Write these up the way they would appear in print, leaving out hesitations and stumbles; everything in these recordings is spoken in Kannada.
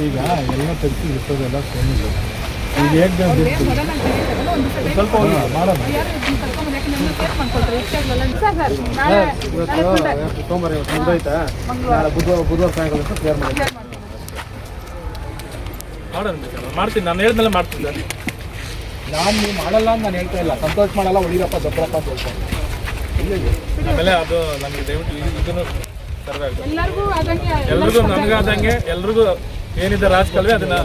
ಈಗ ಎಲ್ಲ ತೆಗೆಸಿ ಇರ್ತದೆಲ್ಲ ಸೇಮಿಲ್ಲ ಈಗ ಹೇಗೆ ಸ್ವಲ್ಪ ಮಾಡೋಣ ಸೋಮವಾರ ಮುಂದಾಯ್ತಾ ಬುಧವಾರ ಸಾಯಂಕಾಲ ಕ್ಲಿಯರ್ ಮಾಡಿ ಮಾಡ್ತೀನಿ. ನಾನು ಹೇಳಿದ್ಮೇಲೆ ಮಾಡ್ತೀನಿ ಸರ್. ನಾನು ನೀವು ಮಾಡಲ್ಲ ಅಂತ ನಾನು ಹೇಳ್ತಾ ಇಲ್ಲ. ಸಂತೋಷ್ ಮಾಡಲ್ಲ, ಹೊಡಿರಪ್ಪ ದಪ್ಪರಪ್ಪ ಅಂತ ಹೇಳ್ತಾರೆ. ಆಮೇಲೆ ಅದು ನನಗೆ ದಯವಿಟ್ಟು ಇದನ್ನು ಸರ್ವೆ ಆಗುತ್ತೆ ಎಲ್ರಿಗೂ ನನಗಾದಂಗೆ ಎಲ್ರಿಗೂ ಏನಿದೆ ರಾಜಕಲ್ವೆ ಅದನ್ನ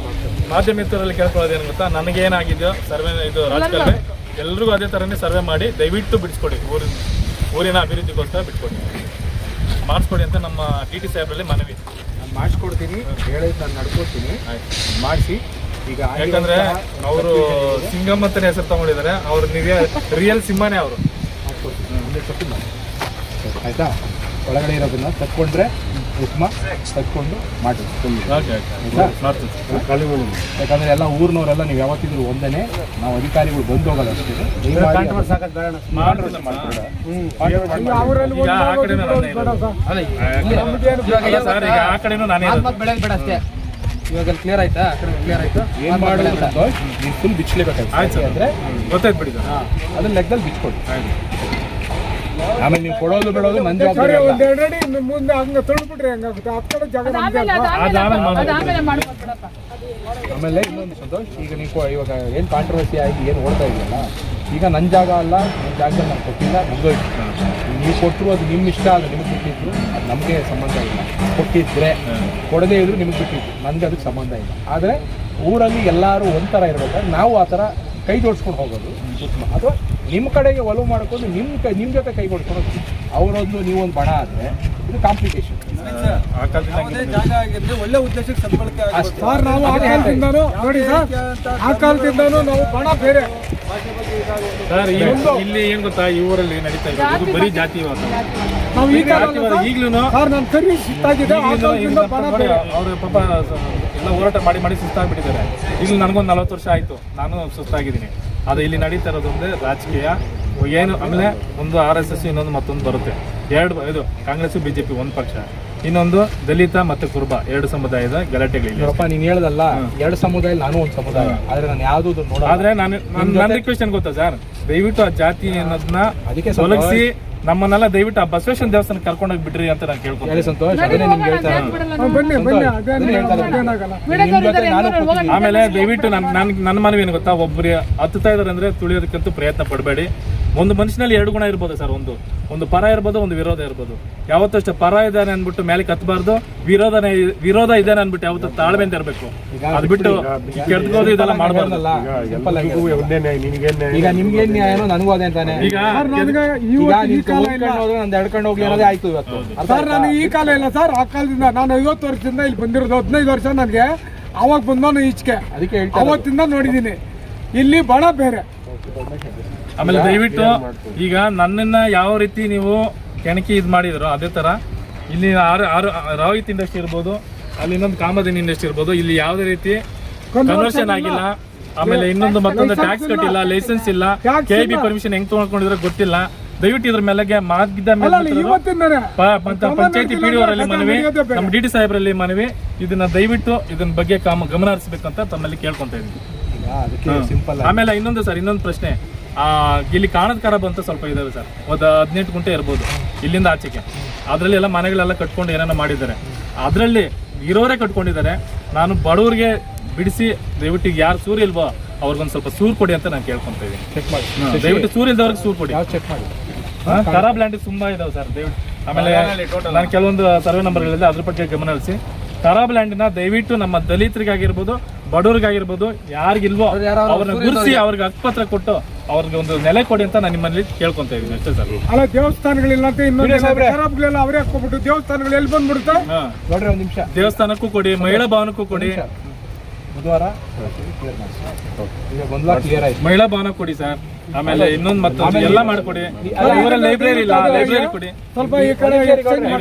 ಮಾಧ್ಯಮಿತರಲ್ಲಿ ಕೇಳ್ಕೊಳ್ಳೋದು ಏನು ಗೊತ್ತಾ, ನನಗೇನಾಗಿದೆಯೋ ಸರ್ವೆ ಇದು ರಾಜಕಲ್ವೆ ಎಲ್ರಿಗೂ ಅದೇ ಥರನೇ ಸರ್ವೆ ಮಾಡಿ ದಯವಿಟ್ಟು ಬಿಡಿಸ್ಕೊಡಿ. ಊರಿನ ಅಭಿವೃದ್ಧಿಗೋಸ್ಕರ ಬಿಟ್ಕೊಡಿ, ಮಾಡಿಸ್ಕೊಡಿ ಅಂತ ನಮ್ಮ ಟಿ ಟಿ ಸಾಹೇಬರಲ್ಲಿ ಮನವಿ. ನಾನು ಮಾಡಿಸ್ಕೊಡ್ತೀನಿ, ಹೇಳಿದ್ದು ನಾನು ನಡ್ಕೊಡ್ತೀನಿ, ಮಾಡಿಸಿ. ಈಗ ಯಾಕಂದರೆ ಅವರು ಸಿಂಗಮ್ ಅಂತಲೇ ಹೆಸರು ತಗೊಂಡಿದ್ದಾರೆ. ಅವ್ರು ರಿಯಲ್ ಸಿಂಹನೇ ಅವರು. ಆಯಿತಾ, ಒಳಗಡೆ ಇರೋದನ್ನ ತಕ್ಕೊಂಡ್ರೆ ಉತ್ತಮ, ತಕ್ಕೊಂಡು ಮಾಡಿ. ಯಾಕಂದರೆ ಎಲ್ಲ ಊರಿನವರೆಲ್ಲ ನೀವು ಯಾವತ್ತಿದ್ರು ಒಂದೇ, ನಾವು ಅಧಿಕಾರಿಗಳು ಬಂದು ಹೋಗಲ್ಲ ಅಷ್ಟೇ. ಇವಾಗ ಕ್ಲಿಯರ್ ಆಯ್ತಾ? ಕ್ಲಿಯರ್ ಆಯ್ತು. ಏನು ಮಾಡೋದು ನೀವು ಫುಲ್ ಬಿಚ್ಚಲೇಬೇಕಾಯ್ತು ಅಂದರೆ ಗೊತ್ತಾಯ್ತು ಬಿಡಿ. ಅದನ್ನ ಲೆಕ್ಕದಲ್ಲಿ ಬಿಚ್ಕೊಡಿ. ಆಮೇಲೆ ನೀವು ಕೊಡೋದು ಬಿಡೋದು ನನ್ನ ಜವಾಬ್ದಾರಿ. ಮುಂದೆ ಹಂಗೆ ತೊಳ್ಬಿಟ್ರೆ ಹೆಂಗಾಗುತ್ತೆ? ಆ ಕಡೆ ಜಾಗ ಆಮೇಲೆ ಇನ್ನೊಂದು ಸಂತೋಷ್, ಈಗ ನೀವು ಇವಾಗ ಏನು ಕಾಂಟ್ರವರ್ಸಿ ಆಗಿ ಏನು ಓಡ್ತಾ ಇದೆಯಲ್ಲ, ಈಗ ನನ್ನ ಜಾಗ ಅಲ್ಲ, ನನ್ನ ಜಾಗದಲ್ಲಿ ನಾನು ಕೊಟ್ಟಿಲ್ಲ, ಮುಗಿದೋಯ್ತು. ನೀವು ಕೊಟ್ಟರು ಅದು ನಿಮ್ಮ ಇಷ್ಟ, ಅದು ನಿಮಗೆ ಬಿಟ್ಟಿದ್ರು, ಅದು ನಮಗೆ ಸಂಬಂಧ ಇಲ್ಲ. ಕೊಟ್ಟಿದ್ರೆ ಕೊಡದೇ ಇದ್ರು ನಿಮಗೆ ಬಿಟ್ಟಿದ್ರು, ನನಗೆ ಅದಕ್ಕೆ ಸಂಬಂಧ ಇಲ್ಲ. ಆದರೆ ಊರಲ್ಲಿ ಎಲ್ಲರೂ ಒಂಥರ ಇರ್ಬೇಕಾದ್ರೆ ನಾವು ಆ ಥರ ಕೈ ಜೋಡಿಸ್ಕೊಂಡು ಹೋಗೋದು ಉತ್ತಮ. ಅಥವಾ ನಿಮ್ಮ ಕಡೆಗೆ ಒಲವು ಮಾಡಿಕೊಂಡು ನಿಮ್ಮ ಜೊತೆ ಕೈ ಕೊಡ್ಕೊಳೋದು. ಅವರೊಂದು ನೀವೊಂದು ಬಣ ಆದರೆ ಇದು ಕಾಂಪ್ಲಿಕೇಶನ್. ಒಳ್ಳೆ ಉದ್ದೇಶಕ್ಕೆ ಸದ್ಬಳಕೆ ಸರ್. ನಾವು ಆ ಕಾಲದಿಂದನೂ ನೋಡಿ ಸರ್, ಆ ಕಾಲದಿಂದನೂ ನಾವು ಬಣ ಬೇರೆ ಸರ್. ಇಲ್ಲಿ ಏನು ಗೊತ್ತಾ, ಈ ಊರಲ್ಲಿ ನಡೀತಾ ಇರೋದು ಬರೀ ಜಾತಿವಾದ. ನಾವು ಈಗ ಈಗಲೂ ಸರ್ ನನ್ನ ಸರ್ವಿಸ್ ಸುತ್ತಾಗಿದೆ. ಅವರು ಪಾಪ ಎಲ್ಲ ಹೋರಾಟ ಮಾಡಿ ಸುಸ್ತಾಗ್ಬಿಟ್ಟಿದ್ದಾರೆ. ಈಗಲೂ ನನಗೊಂದು 40 ವರ್ಷ ಆಯಿತು, ನಾನು ಸುಸ್ತಾಗಿದ್ದೀನಿ. ಅದು ಇಲ್ಲಿ ನಡೀತಾ ಇರೋದೊಂದೇ ರಾಜಕೀಯ ಏನು. ಆಮೇಲೆ ಒಂದು RSS, ಇನ್ನೊಂದು ಮತ್ತೊಂದು ಬರುತ್ತೆ. ಇದು ಕಾಂಗ್ರೆಸ್ BJP ಒಂದು ಪಕ್ಷ, ಇನ್ನೊಂದು ದಲಿತ ಮತ್ತು ಕುರುಬ, 2 ಸಮುದಾಯದ ಗಲಾಟೆಗಳಿಲ್ಲ. ನೀನು ಹೇಳ್ದಲ್ಲ 2 ಸಮುದಾಯ, ನಾನು ಒಂದು ಸಮುದಾಯ. ಆದರೆ ನಾನು ಯಾವುದೂ ನೋಡ. ಆದರೆ ನನ್ನ ರಿಕ್ವೆಸ್ಟ್ ಏನು ಗೊತ್ತಾ ಸರ್, ದಯವಿಟ್ಟು ಆ ಜಾತಿ ಅನ್ನೋದನ್ನ ಅದಕ್ಕೆ ತೊಲಗಿಸಿ ನಮ್ಮನ್ನೆಲ್ಲ ದಯವಿಟ್ಟು ಆ ಬಸವೇಶ್ವರ ದೇವಸ್ಥಾನ ಕರ್ಕೊಂಡೋಗಿ ಬಿಡ್ರಿ ಅಂತ ನಾನು ಕೇಳ್ಕೊಂಡೆ. ಸಂತೋಷ್, ಆಮೇಲೆ ದಯವಿಟ್ಟು ನನ್ನ ಮನವಿ ಏನು ಗೊತ್ತಾ, ಒಬ್ಬರು ಹತ್ತುತ್ತಾ ಇದಾರೆ ಅಂದ್ರೆ ತುಳಿಯೋದಕ್ಕಂತೂ ಪ್ರಯತ್ನ ಪಡಬೇಡಿ. ಒಂದು ಮನುಷ್ಯನಲ್ಲಿ 2 ಗುಣ ಇರ್ಬೋದು ಸರ್. ಒಂದು ಪರ ಇರ್ಬೋದು, ಒಂದು ವಿರೋಧ ಇರ್ಬೋದು. ಯಾವತ್ತಷ್ಟು ಪರ ಇದ್ದಾನೆ ಅಂದ್ಬಿಟ್ಟು ಮೇಲೆ ಕತ್ತಬಾರ್ದು, ವಿರೋಧ ಇದ್ದಾನೆ ಅಂದ್ಬಿಟ್ಟು ಯಾವತ್ತೂ ತಾಳ್ಮೆಯಿಂದ ಇರಬೇಕು. ಅದು ಬಿಟ್ಟು ಕೆಡ್ಕೋದು ಇದೆಲ್ಲ ಮಾಡಬಾರ್ದಲ್ಲ. ಈಗ ನಿಮ್ಗೆ ಏನ್ ನ್ಯಾಯನೋ ನನಗೂ ಅದೇ ಅಂತಾನೆ. ಈಗ ನಂದು ಎಡ್ಕೊಂಡು ಹೋಗ್ಲಿ ಅನ್ನೋದೇ ಆಯ್ತು ಇವತ್ತು ಸರ್. ನನಗೆ ಈ ಕಾಲ ಇಲ್ಲ ಸರ್, ಆ ಕಾಲದಿಂದ ನಾನು 50 ವರ್ಷದಿಂದ ಇಲ್ಲಿ ಬಂದಿರೋದು. 15 ವರ್ಷ ನನಗೆ ಅವಾಗ ಬಂದವನು ಈಚೆಗೆ, ಅದಕ್ಕೆ ಅವತ್ತಿಂದ ನೋಡಿದ್ದೀನಿ. ಇಲ್ಲಿ ಬಣ ಬೇರೆ. ಆಮೇಲೆ ದಯವಿಟ್ಟು ಈಗ ನನ್ನನ್ನ ಯಾವ ರೀತಿ ನೀವು ಕೆಣಕಿ ಇದು ಮಾಡಿದ್ರು ಅದೇ ತರ ಇಲ್ಲಿ ರಾವಿತ್ ಇಂಡಸ್ಟ್ರಿ ಇರ್ಬೋದು, ಅಲ್ಲಿ ಇನ್ನೊಂದು ಕಾಮಧೇನು ಇಂಡಸ್ಟ್ರಿ ಇರ್ಬೋದು, ಇಲ್ಲಿ ಯಾವುದೇ ರೀತಿ ಕನ್ವರ್ಷನ್ ಆಗಿಲ್ಲ. ಆಮೇಲೆ ಇನ್ನೊಂದು ಮತ್ತೊಂದು ಟ್ಯಾಕ್ಸ್ ಕಟ್ಟಿಲ್ಲ, ಲೈಸೆನ್ಸ್ ಇಲ್ಲ, KIB ಪರ್ಮಿಷನ್ ಹೆಂಗ್ ತಗೊಂಡ್ಕೊಂಡಿದ್ರೆ ಗೊತ್ತಿಲ್ಲ. ದಯವಿಟ್ಟು ಇದ್ರ ಮೇಲೆಗೆ ಮಾರ್ಗದ ಪಂಚಾಯತಿ PDO ಅವರಲ್ಲಿ ಮನವಿ, ನಮ್ಮ DT ಸಾಹೇಬರಲ್ಲಿ ಮನವಿ, ಇದನ್ನ ದಯವಿಟ್ಟು ಇದನ್ನ ಬಗ್ಗೆ ಗಮನ ಹರಿಸಬೇಕಂತ ತಮ್ಮಲ್ಲಿ ಕೇಳ್ಕೊಂತ ಇದ್ದೀನಿ. ಆಮೇಲೆ ಇನ್ನೊಂದು ಸರ್, ಇನ್ನೊಂದು ಪ್ರಶ್ನೆ. ಇಲ್ಲಿ ಕಾಣದ ಕರ ಬಂತ ಸ್ವಲ್ಪ ಇದಾವೆ ಸರ್. ಒಂದು 18 ಗುಂಟೆ ಇರ್ಬೋದು ಇಲ್ಲಿಂದ ಆಚೆಗೆ. ಅದರಲ್ಲಿ ಎಲ್ಲ ಮನೆಗಳೆಲ್ಲ ಕಟ್ಕೊಂಡು ಏನೇನೋ ಮಾಡಿದ್ದಾರೆ. ಅದರಲ್ಲಿ ಇರೋರೇ ಕಟ್ಕೊಂಡಿದ್ದಾರೆ. ನಾನು ಬಡವರಿಗೆ ಬಿಡಿಸಿ ದಯವಿಟ್ಟು ಯಾರು ಸೂರು ಇಲ್ವೋ ಅವ್ರಿಗೊಂದು ಸ್ವಲ್ಪ ಸೂರು ಕೊಡಿ ಅಂತ ನಾನು ಕೇಳ್ಕೊಂತ ಇದ್ದೀನಿ. ಚೆಕ್ ಮಾಡಿ ದಯವಿಟ್ಟು. ಸೂರು ಇಲ್ದವ್ರಿಗೆ ಸೂರು ಕೊಡಿ. ಚೆಕ್ ಮಾಡಿ. ಖರಾಬ್ ಲ್ಯಾಂಡ್ ತುಂಬಾ ಇದಾವೆ ಸರ್ ದಯವಿಟ್ಟು. ಆಮೇಲೆ ನಾನು ಕೆಲವೊಂದು ಸರ್ವೆ ನಂಬರ್ಗಳಿದೆ, ಅದ್ರ ಬಗ್ಗೆ ಗಮನ ಹರಿಸಿ. ಖರಾಬ್ ಲ್ಯಾಂಡ್ನ ದಯವಿಟ್ಟು ನಮ್ಮ ದಲಿತರಿಗಾಗಿರ್ಬೋದು, ಬಡವರಿಗಾಗಿರ್ಬೋದು, ಯಾರಿಗಿಲ್ವೋ ಅವ್ರನ್ನ ಗುರುಸಿ ಅವ್ರಿಗೆ ಹಕ್ಕುಪತ್ರ ಕೊಟ್ಟು ಅವ್ರಿಗೆ ಒಂದು ನೆಲೆ ಕೊಡಿ ಅಂತ ನಾನು ನಿಮ್ಮಲ್ಲಿ ಕೇಳ್ಕೊಂತ ಇದ್ದೀನಿ ಅಷ್ಟೇ ಸರ್. ಅಲ್ಲ, ದೇವಸ್ಥಾನಗಳಿಲ್ಲ ಅಂತ ಇನ್ನೊಂದು ಅವರೇ ಹಾಕೋಬಿಟ್ಟು ದೇವಸ್ಥಾನಗಳು ಎಲ್ಲಿ ಬಂದ್ಬಿಡುತ್ತೆ ನೋಡ್ರಿ. ಒಂದು ನಿಮಿಷ, ದೇವಸ್ಥಾನಕ್ಕೂ ಕೊಡಿ, ಮಹಿಳಾ ಭವನಕ್ಕೂ ಕೊಡಿ. ಬುಧವಾರ ಮಹಿಳಾ ಭವನ ಕೊಡಿ ಸರ್. ಆಮೇಲೆ ಇನ್ನೊಂದು ಮತ್ತೊಂದು ಎಲ್ಲ ಮಾಡ್ಕೊಡಿ. ಲೈಬ್ರರಿ ಇಲ್ಲ, ಲೈಬ್ರರಿ ಕೊಡಿ. ಸ್ವಲ್ಪ ಈ ಕಡೆ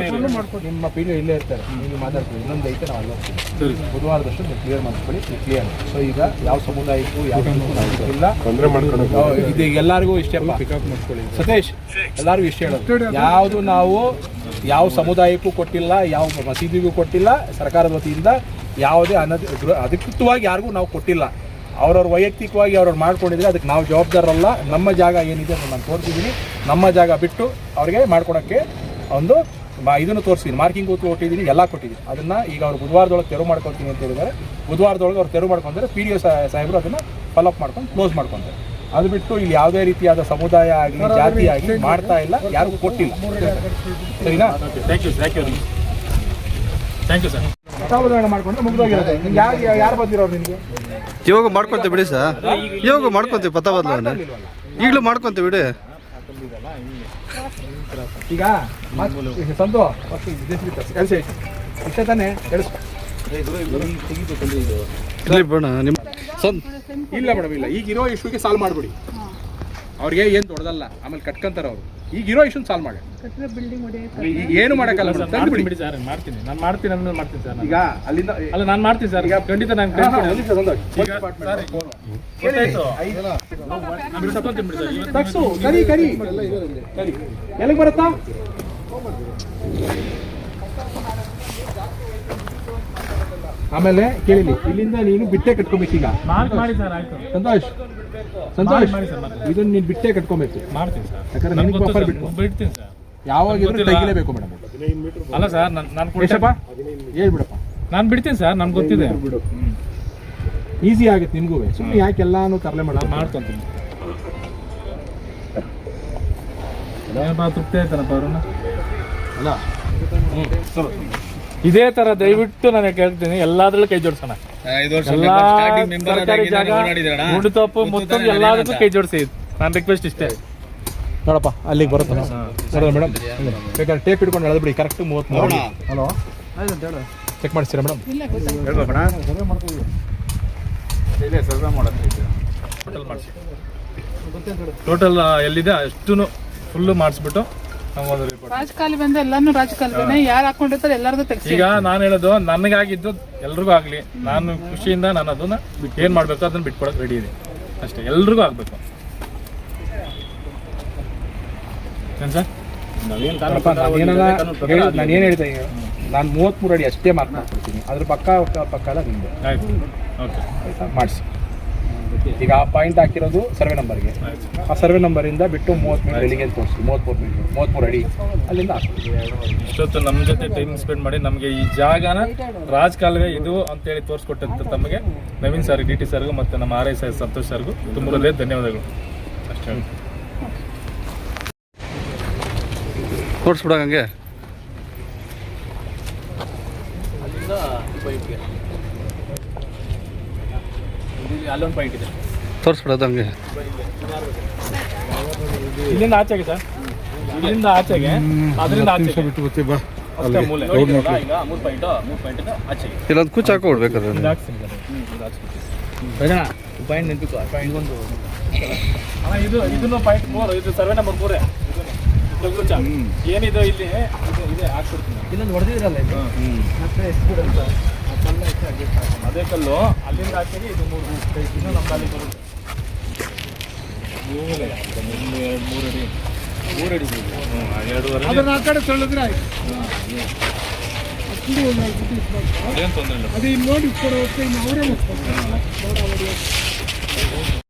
ನಿಮ್ಮ PDO ಇಲ್ಲೇ ಇರ್ತಾರೆ, ನೀವು ಮಾತಾಡ್ತೀವಿ. ಇನ್ನೊಂದು ಐತೆ, ನಾವು ಅಲ್ಲ ಬುಧವಾರದಷ್ಟು ನೀವು ಕ್ಲಿಯರ್ ಮಾಡ್ಕೊಳ್ಳಿ. ಕ್ಲಿಯರ್. ಸೊ ಈಗ ಯಾವ ಸಮುದಾಯಕ್ಕೂ ಯಾವ ಇಲ್ಲ, ಇದು ಎಲ್ಲರಿಗೂ ಇಷ್ಟೇ. ಸತೀಶ್, ಎಲ್ಲರಿಗೂ ಇಷ್ಟ ಹೇಳೋದು, ಯಾವುದು ನಾವು ಯಾವ ಸಮುದಾಯಕ್ಕೂ ಕೊಟ್ಟಿಲ್ಲ, ಯಾವ ಮಸೀದಿಗೂ ಕೊಟ್ಟಿಲ್ಲ. ಸರ್ಕಾರದ ವತಿಯಿಂದ ಯಾವುದೇ ಅಧಿಕೃತವಾಗಿ ಯಾರಿಗೂ ನಾವು ಕೊಟ್ಟಿಲ್ಲ. ಅವ್ರವ್ರ ವೈಯಕ್ತಿಕವಾಗಿ ಅವ್ರವ್ರು ಮಾಡ್ಕೊಂಡಿದ್ರೆ ಅದಕ್ಕೆ ನಾವು ಜವಾಬ್ದಾರಲ್ಲ. ನಮ್ಮ ಜಾಗ ಏನಿದೆ ಅದನ್ನು ನಾನು ತೋರಿಸಿದ್ದೀನಿ. ನಮ್ಮ ಜಾಗ ಬಿಟ್ಟು ಅವ್ರಿಗೆ ಮಾಡ್ಕೊಳಕ್ಕೆ ಒಂದು ಇದನ್ನು ತೋರಿಸಿದ್ದೀನಿ, ಮಾರ್ಕಿಂಗ್ ಕೊಟ್ಟಿದ್ದೀನಿ, ಎಲ್ಲ ಕೊಟ್ಟಿದ್ದೀನಿ. ಅದನ್ನು ಈಗ ಅವ್ರು ಬುಧವಾರದೊಳಗೆ ತೆರವು ಮಾಡ್ಕೊಳ್ತೀನಿ ಅಂತ ಹೇಳಿದ್ದಾರೆ. ಬುಧವಾರದೊಳಗೆ ಅವ್ರು ತೆರವು ಮಾಡ್ಕೊಂಡ್ರೆ ಪಿ ಡಿ ಒ ಸಾಹೇಬರು ಅದನ್ನು ಫಾಲೋಅಪ್ ಮಾಡ್ಕೊಂಡು ಕ್ಲೋಸ್ ಮಾಡ್ಕೊಂತಾರೆ. ಅದು ಬಿಟ್ಟು ಇಲ್ಲಿ ಯಾವುದೇ ರೀತಿಯಾದ ಸಮುದಾಯ ಆಗಲಿ ಜಾತಿ ಆಗಲಿ ಮಾಡ್ತಾ ಇಲ್ಲ, ಯಾರಿಗೂ ಕೊಟ್ಟಿಲ್ಲ. ಸರಿನಾ? Thank you sir. ಬದಲಾವಣೆ ಮಾಡ್ಕೊಂಡ್ರೆ ಮುಗಿದೋಗಿರುತ್ತೆ. ಯಾರು ಬಂದಿರೋರು ನಿಮಗೆ? ಇವಾಗ ಮಾಡ್ಕೊಂತೀವಿ ಬಿಡಿ ಸರ್, ಇವಾಗ ಮಾಡ್ಕೊಂತೀವಿ ಪಥ ಬದಲಾವಣೆ ಈಗಲೂ ಮಾಡ್ಕೊಂತೀವಿ ಬಿಡಿ. ಈಗ ಸಂತು ಇಷ್ಟೇ ತಾನೇ ಇಲ್ಲ ಮೇಡಮ್, ಇಲ್ಲ. ಈಗಿರೋ ಇಶ್ಯೂಗೆ ಸಾಲ್ವ್ ಮಾಡಿಬಿಡಿ. ಅವ್ರಿಗೆ ಏನು ದೊಡ್ಡದಲ್ಲ, ಆಮೇಲೆ ಕಟ್ಕೊಂತಾರೆ ಅವರು. ಈಗಿರೋ ಇಶ್ಯೂ ಸಾಲ್ವ್ ಮಾಡಿ. ಈಗ ಏನು ಮಾಡೋಕ್ಕಲ್ಲ ಮೇಡಮ್, ತಂದು ಬಿಡಿ ಸರ್. ಮಾಡ್ತೀನಿ, ನಾನು ಮಾಡ್ತೀನಿ ಅಂದ್ರೆ ಮಾಡ್ತೀನಿ ಸರ್. ಈಗ ಅಲ್ಲಿಂದ ಅಲ್ಲ, ನಾನು ಮಾಡ್ತೀನಿ ಸರ್. ಈಗ ಖಂಡಿತ ನಾನು ಕರಿ ಕರಿ ಎಲ್ಲಿಗೆ ಬರುತ್ತಾ? ಆಮೇಲೆ ಕೇಳಿಲಿ, ಇಲ್ಲಿಂದ ನೀನು ಬಿಟ್ಟೆ ಕಟ್ಕೊಬೇಕು. ಈಗ ಮಾಡಿ ಸರ್. ಆಯ್ತು ಸಂತೋಷ್, ಇದನ್ನ ನೀನು ಬಿಟ್ಟೆ ಕಟ್ಕೊಬೇಕು. ಮಾಡ್ತೀನಿ ಸರ್. ಯಾಕಂದ್ರೆ ನಿನಗೆ ಬಫರ್ ಬಿಡ್ತೀನಿ ಸರ್. ಯಾವಾಗಿದ್ರು ತೆಗಿಲೇಬೇಕು ಮೇಡಮ್. ಅಲ್ಲ ಸರ್, ನಾನು ಕೊಟ್ಟಪ್ಪ ಹೇಳ್ಬಿಡಪ್ಪ. ನಾನು ಬಿಡ್ತೀನಿ ಸರ್, ನನ್ಗೆ ಗೊತ್ತಿದೆ. ಬಿಡು, ಈಸಿ ಆಗುತ್ತೆ ನಿಮಗೂ. ಸುಮ್ಮನೆ ಯಾಕೆ ಎಲ್ಲಾನು ತರಲೆ ಮಾಡ್ಕೊಂತೀನಿ. ತೃಪ್ತಿ ಆಯ್ತಾನಪ್ಪ ಅವ್ರನ್ನ. ಅಲ್ಲ, ಇದೇ ತರ ದಯವಿಟ್ಟು ನಾನು ಕೇಳ್ತೀನಿ, ಎಲ್ಲಾದ್ರಲ್ಲೂ ಕೈ ಜೋಡಿಸೋಣ. ಸರ್ಕಾರಿ ಜಾಗ, ಗುಂಡುತಪ್ಪು, ಮುತ್ತೊಂದು ಎಲ್ಲದಕ್ಕೂ ಕೈ ಜೋಡಿಸಿ. ನಾನು ರಿಕ್ವೆಸ್ಟ್ ಇಷ್ಟೇ. ನೋಡಪ್ಪ, ಅಲ್ಲಿಗೆ ಬರುತ್ತೆ ಮೇಡಮ್. ಬೇಕಾದ್ರೆ ಟೇಪ್ ಇಟ್ಕೊಂಡು ಎಳೆದ್ಬಿಡಿ. ಕರೆಕ್ಟ್ 33. ಹಲೋ, ಚೆಕ್ ಮಾಡಿಸ್ತೀರಾ ಮೇಡಮ್? ಟೋಟಲ್ ಎಲ್ಲಿದೆ ಅಷ್ಟು ಫುಲ್ಲು ಮಾಡಿಸ್ಬಿಟ್ಟು ರಾಜಕಾಲಿ ಬಂದ ಎಲ್ಲಾನು ರಾಜಕಾಲಿ ಯಾರು ಹಾಕೊಂಡಿರ್ತಾರೆ ಎಲ್ಲಾರ್ದು ತೆಗ್ಸಿ. ಈಗ ನಾನು ಹೇಳೋದು ನನಗಾಗಿದ್ದು ಎಲ್ರಿಗೂ ಆಗ್ಲಿ. ನಾನು ಖುಷಿಯಿಂದ ನಾನು ಅದನ್ನ ಏನ್ ಮಾಡ್ಬೇಕು ಅದನ್ನ ಬಿಟ್ಕೊಡಕ್ ರೆಡಿ ಇದೆ ಅಷ್ಟೇ. ಎಲ್ರಿಗೂ ಆಗ್ಬೇಕು. ಏನ್ ಸರ್? ನಾನು ಏನು ಹೇಳ್ತಾ ಇದ್ದೀನಿ, ನಾನು 33 ಅಡಿ ಅಷ್ಟೇ ಮಾತನಾಡ್ತೀನಿ. ಅದ್ರ ಪಕ್ಕ ಎಲ್ಲ ನಿಮ್ದು. ಆಯ್ತು, ಓಕೆ, ಆಯ್ತಾ? ಮಾಡಿಸಿ. ಈಗ ಆ ಪಾಯಿಂಟ್ ಹಾಕಿರೋದು ಸರ್ವೆ ನಂಬರ್ಗೆ. ಆ ಸರ್ವೆ ನಂಬರಿಂದ ಬಿಟ್ಟು 30 ಮೀಟರ್ ಎಲ್ಲಿಗೆ ತೋರಿಸಿ. 33 ಅಡಿ ಅಲ್ಲಿಂದ ಇಷ್ಟೊತ್ತು ನಮ್ಮ ಜೊತೆ ಟೈಮ್ ಸ್ಪೆಂಡ್ ಮಾಡಿ ನಮಗೆ ಈ ಜಾಗನ ರಾಜಕಾಲುವೆ ಇದು ಅಂತೇಳಿ ತೋರಿಸ್ಕೊಟ್ಟಂತ ತಮಗೆ ನವೀನ್ ಸರ್, ಡಿ ಟಿ ಸರ್ಗೂ ಮತ್ತು ನಮ್ಮ RI ಸರ್ ಸಂತೋಷ್ ಸರ್ಗೂ ತುಂಬ ಧನ್ಯವಾದಗಳು. ಅಷ್ಟೇ ತೋರಿಸ್ಬಿಡ. ಹಂಗೆ ಅಲ್ಲೊಂದು ಪಾಯಿಂಟ್ ಇದೆ, ತೋರಿಸ್ಬಿಡೋದು ಹಂಗೆ. ಇಲ್ಲಿಂದ ಆಚೆಗೆ ಸರ್, ಇಲ್ಲಿಂದ ಆಚೆಗೆ, ಅದರಿಂದ ಆಚೆಗೆ ಇಲ್ಲೊಂದು ಕುಚ್ಚು ಹಾಕೊಡ್ಬೇಕಾದ್ರೆ ಪಾಯಿಂಟ್ ನೆನಪಿತ್ತು. ಇದನ್ನು ಪಾಯಿಂಟ್ 3, ಇದು ಸರ್ವೆ ನಂಬರ್ 3. ಏನಿದು ಇಲ್ಲಿ ಇದೆ ಹಾಕ್ಬಿಡ್ತೀನಿ. ಇಲ್ಲೊಂದು ಹೊಡೆದಿರಲ್ಲ ಇದು, ಅದೇ ಕಲ್ಲು ಅಲ್ಲಿಂದ ಆಚೆಗೆ ಇದು 3 ಇನ್ನು ನಮ್ಮ ಅಲ್ಲಿ ಬರುತ್ತೆ. 3 ಅಡಿ 2.5 ಆ ಕಡೆ ತೊಳೆದ್ರೆ ಆಯ್ತು. ಅದೇನು ತೊಂದರೆ ಇಲ್ಲ. ಅದೇ ನೋಡಿ ಅವರೇ